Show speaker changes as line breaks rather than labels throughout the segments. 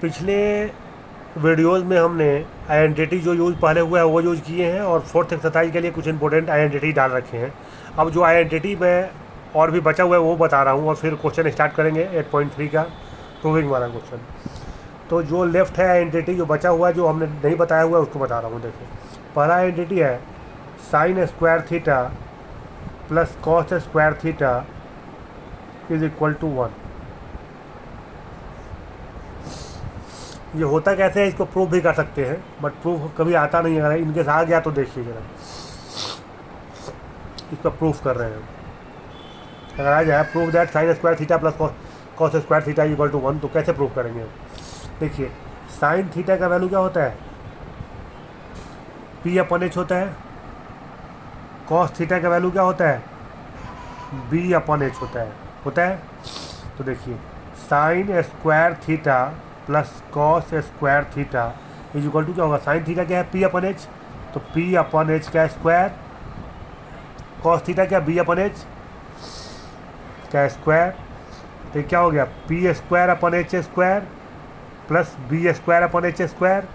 पिछले वीडियोस में हमने आइडेंटिटी जो यूज़ पहले हुआ है वो यूज़ किए हैं और फोर्थ एक्सरसाइज के लिए कुछ इंपॉर्टेंट आइडेंटिटी डाल रखे हैं। अब जो आइडेंटिटी में और भी बचा हुआ है वो बता रहा हूँ और फिर क्वेश्चन स्टार्ट करेंगे 8.3 का प्रूविंग वाला क्वेश्चन। तो जो लेफ्ट है आइडेंटिटी जो बचा हुआ है जो हमने नहीं बताया हुआ है उसको बता रहा हूँ। देखिए पहला आइडेंटिटी है sine square theta plus cos square theta is equal to 1। ये होता कैसे है इसको प्रूव भी कर सकते हैं बट प्रूफ कभी आता नहीं है। इनके साथ आ गया तो देखिए जरा इसका प्रूफ कर रहे हैं। अगर आ जाए prove that sine square theta plus cos square theta equal to 1 तो कैसे प्रूव करेंगे। देखिए साइन थीटा का वैल्यू क्या होता है पी अपन एच होता है। कॉस थीटा का वैल्यू क्या होता है बी अपन एच होता है। तो देखिए sine square theta plus cos square theta is equal to क्या होगा। साइन थीटा क्या है पी अपन एच तो पी अपन एच का स्क्वायर। कॉस थीटा क्या बी अपन एच का स्क्वायर। तो क्या हो गया P square upon H square plus B square upon H square.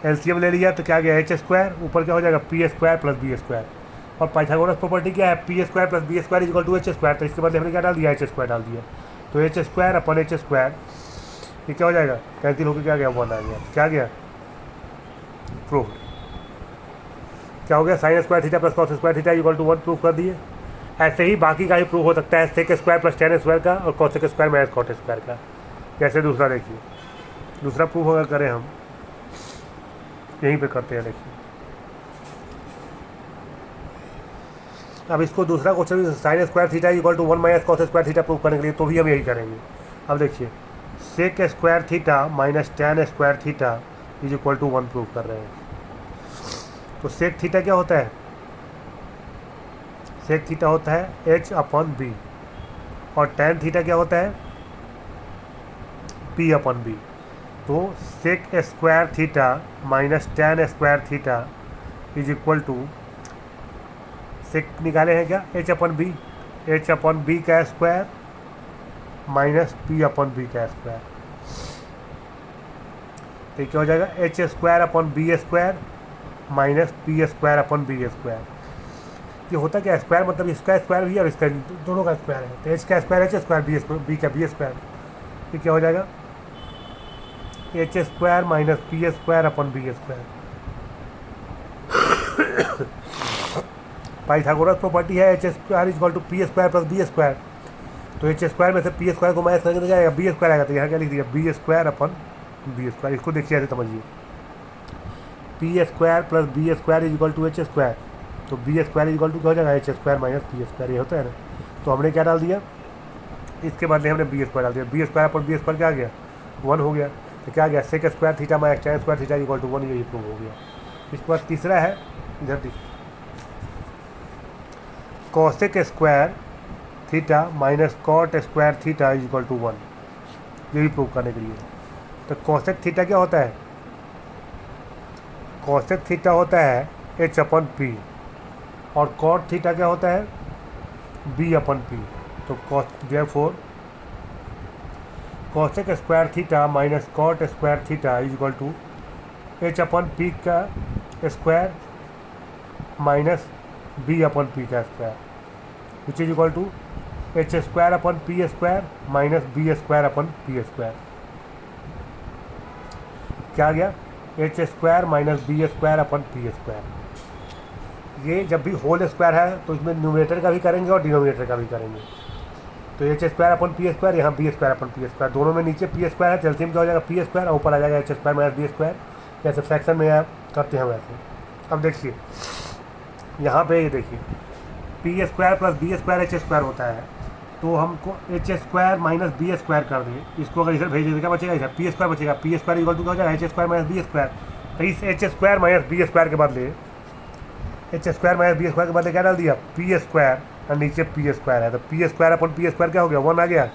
LCM ले लिया तो क्या गया एच स्क्वायर ऊपर क्या हो जाएगा P square plus B square. और पाइथागोरस प्रॉपर्टी क्या है P square plus B square is equal to H square. तो इसके बदले हमने क्या डाल दिया एच स्क्वायर डाल दिया। तो H square upon H square ये क्या हो जाएगा कैंसिल होकर क्या गया 1 आ गया। क्या गया प्रूफ। क्या हो गया sine square theta plus cos square theta equal to 1 proof कर दिए। ऐसे ही बाकी का ही प्रूफ हो सकता है sec square plus tan square का और cosec square minus cot square का। जैसे दूसरा देखिए दूसरा प्रूफ अगर करें हम यहीं पे करते हैं। देखिए अब इसको दूसरा question sine square theta equal to 1 minus cos square theta proof करने के लिए तो भी हम यही करेंगे। अब देखिए sec square theta minus tan square theta is equal to 1 proof कर रहे हैं। तो सेक थीटा क्या होता है सेक थीटा होता है एच अपन बी और टेन थीटा क्या होता है पी अपन बी। तो sec square theta minus tan square theta is equal to sec निकाले हैं क्या एच अपन बी का square minus P upon B का स्क्वायर। तो क्या हो जाएगा H square upon B square minus P square upon B square. ये होता क्या स्क्वायर मतलब इसका स्क्वायर भी और इसका दोनों का स्क्वायर है। तो एच का स्क्वायर एच स्क्वायर बी का बी स्क्वायर। ये क्या हो जाएगा H square minus P square upon B square. Pythagoras property है H square equal to P square plus B square. तो एच स्क्वायर में से पी स्क्वायर को माइनस करके जाएगा बी स्क्वायर आएगा। तो यहाँ क्या लिख दिया B square upon B square. इसको देखिए ऐसे समझिए P square plus B square is equal to H square. तो B square is equal to क्या हो जाएगा H square minus P square. ये होता है ना। तो हमने क्या डाल दिया इसके बदले हमने बी स्क्वायर डाल दिया। B square upon B square क्या आ गया 1 हो गया। तो क्या गया sec square theta minus tan square theta equal to 1 यही प्रूव हो गया। इसके बाद तीसरा है इधर देखिए cosec square theta minus cot square theta is equal to 1 यही प्रूव करने के लिए। तो कॉसेक थीटा क्या होता है कॉसेक थीटा होता है एच अपन पी और कॉट थीटा क्या होता है बी अपन पी। तो therefore cosec square theta minus cot square theta is equal to H upon P का square minus B upon P का square which is equal to H square upon P square minus B square upon P square. क्या आ गया H square minus B square upon P square. ये जब भी whole square है तो इसमें न्यूमरेटर का भी करेंगे और डिनोमिनेटर का भी करेंगे। तो H square upon P square यहाँ B square upon P square दोनों में नीचे पी स्क्वायर है। एलसीएम क्या हो जाएगा पी स्क्वायर और ऊपर आ जाएगा H square minus B square. जैसे फ्रैक्शन में आप करते हैं वैसे। अब देखिए यहाँ पे ये देखिए P square plus B square H square होता है। तो हमको H square minus B square कर दें। इसको अगर इधर भेज दें क्या बचेगा इधर पी स्क्वायर बचेगा। पी स्क्वायर इक्वल टू क्या हो जाएगा H square minus B square. तो इस H square minus B square के बदले H square minus B square के बदले क्या डाल दिया पी स्क्वायर और नीचे पी स्क्वायर है। तो P square upon P square क्या हो गया 1 आ गया।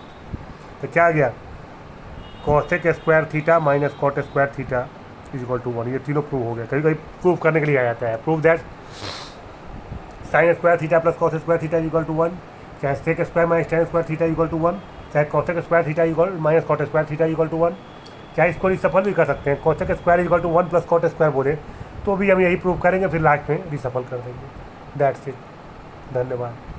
तो क्या आ गया cosec square theta minus cot square theta is equal to 1। ये तीनों प्रूव हो गया। कभी कभी प्रूव करने के लिए आ जाता है prove that sine square theta plus cos square theta equal to 1 चाहे sec square minus tan square theta equal to 1 चाहे cosec square theta equal minus cot square theta equal to 1 चाहे इसको रिसफल भी कर सकते हैं, cosec square equal to 1 plus cot square बोले तो भी हम यही प्रूव करेंगे, फिर लास्ट में रिसफल कर देंगे। That's it. धन्यवाद।